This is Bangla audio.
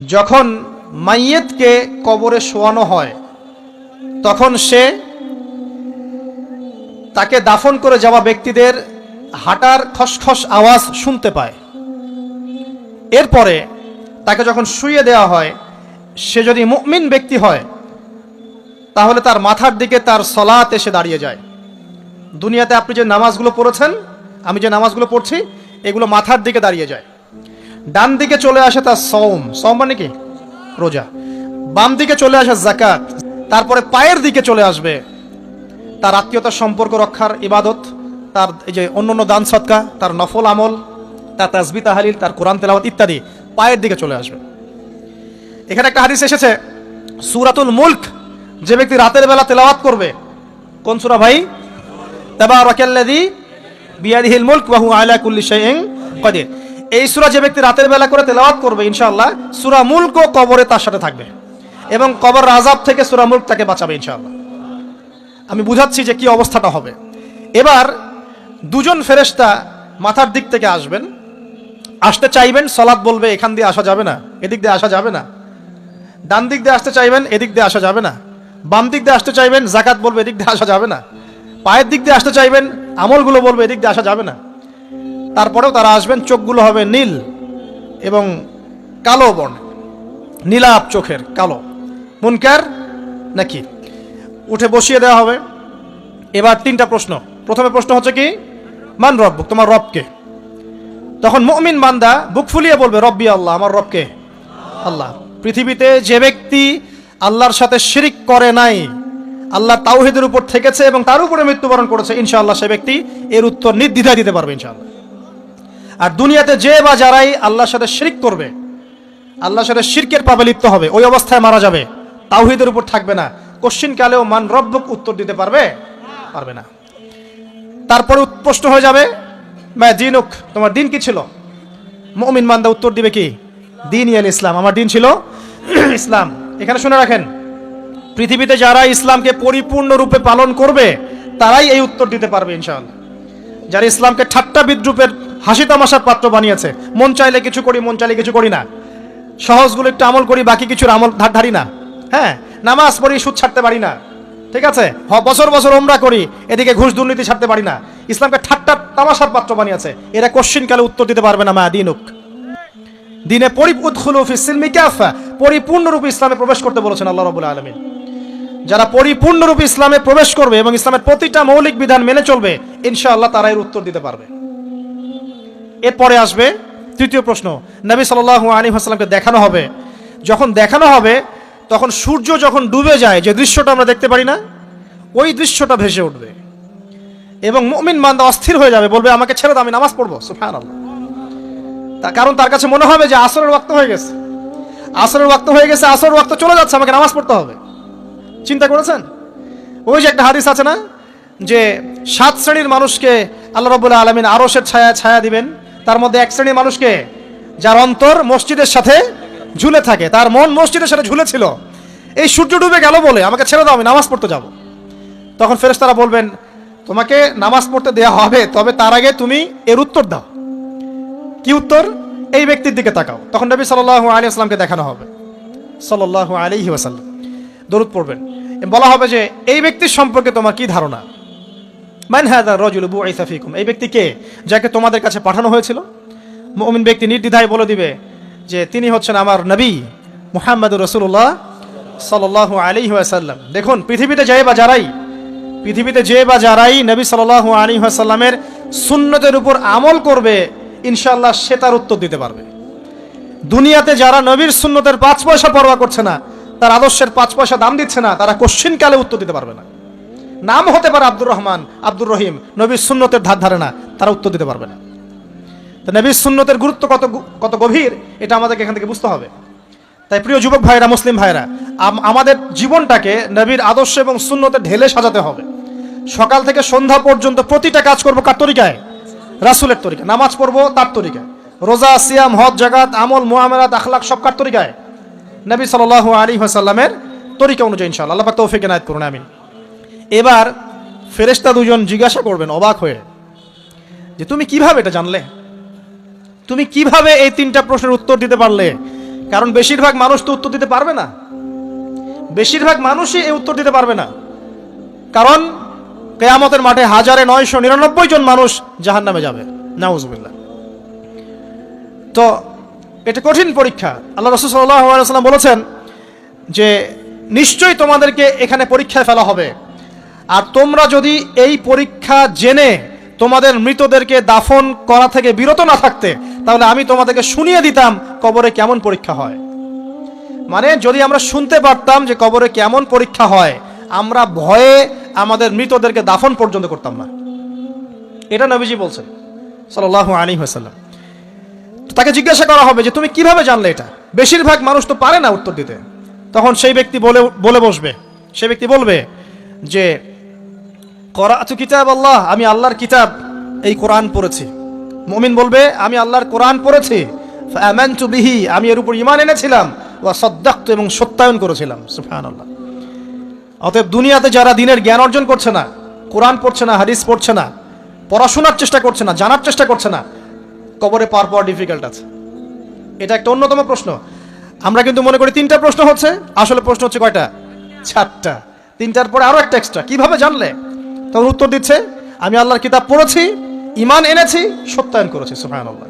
যখন মাইয়েতকে কবরে শোয়ানো হয় তখন সে তাকে দাফন করে যাওয়া ব্যক্তিদের হাঁটার খসখস আওয়াজ শুনতে পায়। এরপরে তাকে যখন শুইয়ে দেওয়া হয়, সে যদি মুমিন ব্যক্তি হয় তাহলে তার মাথার দিকে তার সলাত এসে দাঁড়িয়ে যায়। দুনিয়াতে আপনি যে নামাজগুলো পড়েছেন, আমি যে নামাজগুলো পড়ছি, এগুলো মাথার দিকে দাঁড়িয়ে যায়। ডান দিকে চলে আসে তার সওম, সওম মানে কি? রোজা। বাম দিকে চলে আসে যাকাত। তারপরে পায়ের দিকে চলে আসবে তার আত্মীয়তার সম্পর্ক রক্ষার ইবাদত, তার এই যে অন্যান্য দান সদকা, তার নফল আমল, তার তাসবিহ তাহলিল, তার কোরআন তেলাওয়াত ইত্যাদি পায়ের দিকে চলে আসবে। এখানে একটা হাদিস এসেছে, সূরাতুল মুলক যে ব্যক্তি রাতের বেলা তেলাওয়াত করবে, কোন সূরা ভাই? তাবারাকাল্লাযী বিয়াদিহিল মুলক ওয়া হুয়া আলা কুল্লি শাইইন কাদির। এই সূরা যে ব্যক্তি রাতের বেলা করে তেলাওয়াত করবে, ইনশাআল্লাহ সূরা মুলকও কবরে তার সাথে থাকবে এবং কবর আযাব থেকে সূরা মুলক তাকে বাঁচাবে ইনশাআল্লাহ। আমি বুঝাচ্ছি যে কি অবস্থাটা হবে। এবার দুজন ফেরেশতা মাথার দিক থেকে আসবেন, আসতে চাইবেন, সালাত বলবে এখান দিয়ে আসা যাবে না, এদিক দিয়ে আসা যাবে না। ডান দিক দিয়ে আসতে চাইবেন, এদিক দিয়ে আসা যাবে না। বাম দিক দিয়ে আসতে চাইবেন, যাকাত বলবে এদিক দিয়ে আসা যাবে না। পায়ের দিক দিয়ে আসতে চাইবেন, আমলগুলো বলবে এদিক দিয়ে আসা যাবে না। তারপরেও তারা আসবেন, চোখগুলো হবে নীল এবং কালো বর্ণ, নীলাপ চোখের, কালো। মুনকার নাকির। উঠে বসিয়ে দেওয়া হবে। এবার তিনটা প্রশ্ন। প্রথমে প্রশ্ন হচ্ছে কি, মান রব্বুক, তোমার রবকে? তখন মুমিন বান্দা বুক ফুলিয়ে বলবে রব্বি আল্লাহ, আমার রবকে আল্লাহ। পৃথিবীতে যে ব্যক্তি আল্লাহর সাথে শিরিক করে নাই, আল্লাহ তাওহীদের উপর থেকেছে এবং তার উপরে মৃত্যুবরণ করেছে, ইনশাআল্লাহ সে ব্যক্তি এর উত্তর নির্দ্বিধায় দিতে পারবে ইনশাআল্লাহ। আর দুনিয়াতে যে বা যারাই আল্লাহর সাথে শিরক করবে, আল্লাহর সাথে শিরকের পাপে লিপ্ত হবে, ওই অবস্থায় মারা যাবে, তাওহীদের উপর থাকবে না, কোশ্চিন কালেও মান রব্বুক উত্তর দিতে পারবে না। তারপরে প্রশ্ন হয়ে যাবে মা দিনুক, তোমার দিন কি ছিল? মুমিন বান্দা উত্তর দিবে কি? দীনই আল ইসলাম, আমার দিন ছিল ইসলাম। এখানে শুনে রাখেন, পৃথিবীতে যারা ইসলামকে পরিপূর্ণরূপে পালন করবে তারাই এই উত্তর দিতে পারবে ইনশাআল্লাহ। যারা ইসলামকে ঠাট্টা বিদ্রুপের হাসি তামাশার পাত্র বানিয়েছে, মন চাইলে কিছু করি, মন চাইলে কিছু করি না, সহজগুলো একটু আমল করি, বাকি কিছুর আমল ধারি না, হ্যাঁ, নামাজ পড়ি, সুদ ছাড়তে পারি না, ঠিক আছে, বছর বছর ওমরা করি, এদিকে ঘুষ দুর্নীতি ছাড়তে পারি না, ইসলামকে ঠাট্টা তামাশার পাত্র বানিয়েছে, এরা কোশ্চিন কালে উত্তর দিতে পারবে না মা দিনুক। দিনে উদখুলু ফিস সিলমি কাফা, পরিপূর্ণরূপে ইসলামে প্রবেশ করতে বলেছেন আল্লাহ রাব্বুল আলামিন। যারা পরিপূর্ণরূপে ইসলামে প্রবেশ করবে এবং ইসলামের প্রতিটা মৌলিক বিধান মেনে চলবে, ইনশাআল্লাহ তারা এর উত্তর দিতে পারবে। এরপরে আসবে তৃতীয় প্রশ্ন, নবী সাল্লাল্লাহু আলাইহি ওয়াসাল্লামকে দেখানো হবে। যখন দেখানো হবে তখন সূর্য যখন ডুবে যায়, যে দৃশ্যটা আমরা দেখতে পারি না, ওই দৃশ্যটা ভেসে উঠবে এবং মুমিন বান্দা অস্থির হয়ে যাবে, বলবে আমাকে ছেড়ে দাও, আমি নামাজ পড়বো। সুবহানাল্লাহ। কারণ তার কাছে মনে হবে যে আসরের ওয়াক্ত হয়ে গেছে, আসরের ওয়াক্ত হয়ে গেছে, আসরের ওয়াক্ত চলে যাচ্ছে, আমাকে নামাজ পড়তে হবে। চিন্তা করেছেন? ওই যে একটা হাদিস আছে না, যে 7 শ্রেণীর মানুষকে আল্লাহ রাব্বুল আলামিন আরশের ছায়া দিবেন। তার মধ্যে এক শ্রেণীর মানুষকে, যার অন্তর মসজিদের সাথে ঝুলে থাকে, তার মন মসজিদের সাথে ঝুলে ছিল, এই সূর্য ডুবে গেল বলে আমাকে ছেড়ে দাও, আমি নামাজ পড়তে যাব। তখন ফেরেশতারা বলবেন তোমাকে নামাজ পড়তে দেয়া হবে, তবে তার আগে তুমি এর উত্তর দাও। কি উত্তর? এই ব্যক্তির দিকে তাকাও। তখন নবী সাল্লাল্লাহু আলাইহি ওয়াসাল্লামকে দেখানো হবে, সাল্লাল্লাহু আলাইহি ওয়াসাল্লাম দরুদ পড়বেন। বলা হবে যে এই ব্যক্তির সম্পর্কে তোমার কি ধারণা? মান হাযা রাজুলু বুইসা ফীকুম, এই ব্যক্তি কে, যাকে তোমাদের কাছে পাঠানো হয়েছিল? মুমিন ব্যক্তি নির্দ্বিধায় বলে দিবে যে তিনি হচ্ছেন আমার নবী মুহাম্মদুর রাসূলুল্লাহ সাল্লাল্লাহু আলাইহি ওয়াসাল্লাম। দেখুন, পৃথিবীতে যে বা যারাই নবী সাল্লাল্লাহু আলাইহি ওয়াসাল্লামের সুন্নতের উপর আমল করবে, ইনশাআল্লাহ সে তার উত্তর দিতে পারবে। দুনিয়াতে যারা নবীর সুন্নতের 5 পয়সা পরোয়া করছে না, তার আদর্শের 5 পয়সা দাম দিচ্ছে না, তারা কোশ্চিন কালে উত্তর দিতে পারবে না। নাম হতে পারে আব্দুর রহমান, আব্দুর রহিম, নবীর সুন্নতের ধার ধারে না, তারা উত্তর দিতে পারবে না। তো নবীর সুন্নতের গুরুত্ব কত গভীর, এটা আমাদেরকে এখান থেকে বুঝতে হবে। তাই প্রিয় যুবক ভাইরা, মুসলিম ভাইরা, আমাদের জীবনটাকে নবীর আদর্শ এবং সুন্নতে ঢেলে সাজাতে হবে। সকাল থেকে সন্ধ্যা পর্যন্ত প্রতিটা কাজ করবো কার তরিকায়? রাসূলের তরিকা। নামাজ পড়বো তার তরিকায়, রোজা, সিয়াম, হজ, যাকাত, আমল, মুআমালাত, আখলাক সব কার তরিকায়? নবী সাল্লাল্লাহু আলাইহি ওয়াসাল্লামের তরিকা অনুযায়ী ইনশাআল্লাহ। আল্লাহ পাক তৌফিক এনায়েত করুন, আমিন। এবার ফেরেশতা দুজন জিজ্ঞাসা করবেন অবাক হয়ে যে তুমি কিভাবে এটা জানলে, তুমি কিভাবে এই 3টা প্রশ্নের উত্তর দিতে পারলে? কারণ বেশিরভাগ মানুষ তো উত্তর দিতে পারবে না, বেশিরভাগ মানুষই এই উত্তর দিতে পারবে না। কারণ কিয়ামতের মাঠে 1999 জন মানুষ জাহান্নামে যাবে, নাউজুবিল্লাহ। তো এটা কঠিন পরীক্ষা। আল্লাহ রাসূল সাল্লাল্লাহু আলাইহি ওয়াসাল্লাম বলেছেন যে নিশ্চয়ই তোমাদেরকে এখানে পরীক্ষায় ফেলা হবে, আর তোমরা যদি এই পরীক্ষা জেনে তোমাদের মৃতদেরকে দাফন করা থেকে বিরত না থাকতে, তাহলে আমি তোমাদেরকে শুনিয়ে দিতাম কবরে কেমন পরীক্ষা হয়। মানে যদি আমরা শুনতে পারতাম যে কবরে কেমন পরীক্ষা হয়, আমরা ভয়ে আমাদের মৃতদেরকে দাফন পর্যন্ত করতাম না। এটা নবীজি বলছেন সাল্লাল্লাহু আলাইহি ওয়াসাল্লাম। তাকে জিজ্ঞাসা করা হবে যে তুমি কিভাবে জানলে এটা? বেশিরভাগ মানুষ তো পারে না উত্তর দিতে। তখন সেই ব্যক্তি বলে বসবে, সেই ব্যক্তি বলবে যে করাতু কিতাব আল্লাহ, আমি আল্লাহর কিতাব এই কোরআন পড়েছি। মুমিন বলবে আমি আল্লাহর কোরআন পড়েছি, ফাআমানতু বিহি, আমি এর উপর ঈমান এনেছিলাম, ওয়া সাদ্দাকতু, এবং সত্যায়ন করেছিলাম। সুবহানাল্লাহ। অতএব দুনিয়াতে যারা দিনের জ্ঞান অর্জন করছে না, কোরআন পড়ছে না, হাদিস পড়ছে না, পড়াশোনার চেষ্টা করছে না, জানার চেষ্টা করছে না, কবরে পার পাওয়া ডিফিকাল্ট আছে। এটা একটা অন্যতম প্রশ্ন। আমরা কিন্তু মনে করি 3টা প্রশ্ন হচ্ছে, আসলে প্রশ্ন হচ্ছে কয়টা? 4টা। 3টার পরে আরো একটা এক্সট্রা। কিভাবে জানলে? তখন উত্তর দিচ্ছে আমি আল্লাহর কিতাব পড়েছি, ঈমান এনেছি, সত্যায়ন করেছি। সুবহানাল্লাহ।